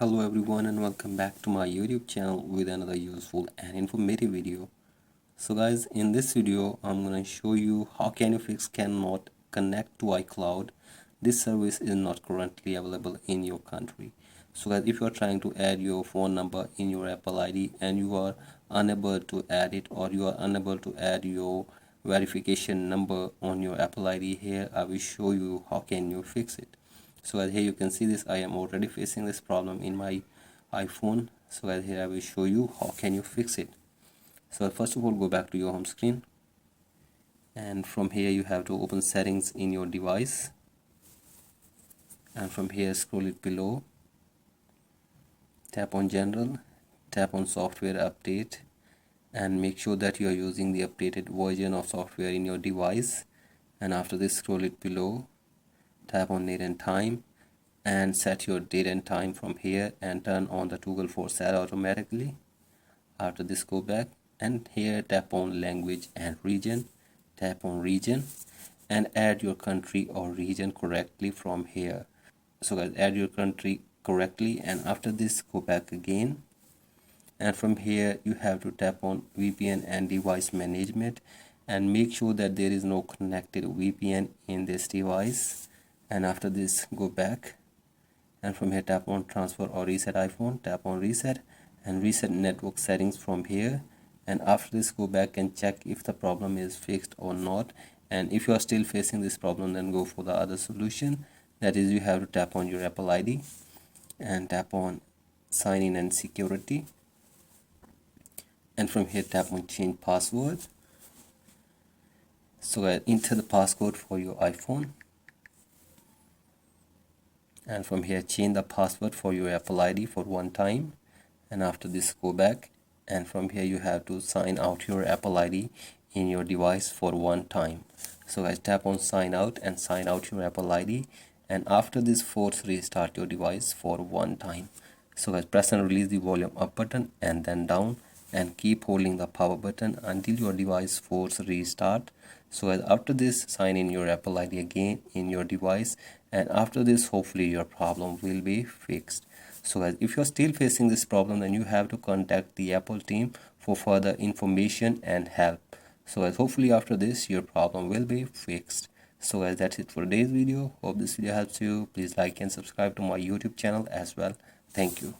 Hello everyone and welcome back to my YouTube channel with another useful and informative video. So guys, in this video I'm going to show you how can you fix cannot connect to iCloud. This service is not currently available in your country. So guys, if you are trying to add your phone number in your Apple ID and you are unable to add it, or you are unable to add your verification number on your Apple ID, here I will show you how can you fix it. So as here you can see this, I am already facing this problem in my iPhone. So as here I will show you how can you fix it. So first of all, go back to your home screen, and from here you have to open settings in your device, and from here scroll it below, tap on general, tap on software update, and make sure that you are using the updated version of software in your device. And after this, scroll it below, tap on date and time, and set your date and time from here and turn on the toggle for set automatically. After this, go back and here tap on language and region, tap on region, and add your country or region correctly from here. So guys, add your country correctly, and after this go back again, and from here you have to tap on VPN and device management and make sure that there is no connected VPN in this device. And after this go back, and from here tap on transfer or reset iPhone, tap on reset and reset network settings from here. And after this go back and check if the problem is fixed or not, and if you are still facing this problem, then go for the other solution. That is, you have to tap on your Apple ID and tap on sign in and security, and from here tap on change password. So enter the passcode for your iPhone, and from here change the password for your Apple ID for one time. And after this go back, and from here you have to sign out your Apple ID in your device for one time. So guys, tap on sign out and sign out your Apple ID, and after this force restart your device for one time. So guys, press and release the volume up button and then down, and keep holding the power button until your device force restart. So as after this, sign in your Apple ID again in your device, and after this hopefully your problem will be fixed. So as if you're still facing this problem, then you have to contact the Apple team for further information and help. So as hopefully after this your problem will be fixed. So as that's it for today's video. Hope this video helps you. Please like and subscribe to my YouTube channel as well. Thank you.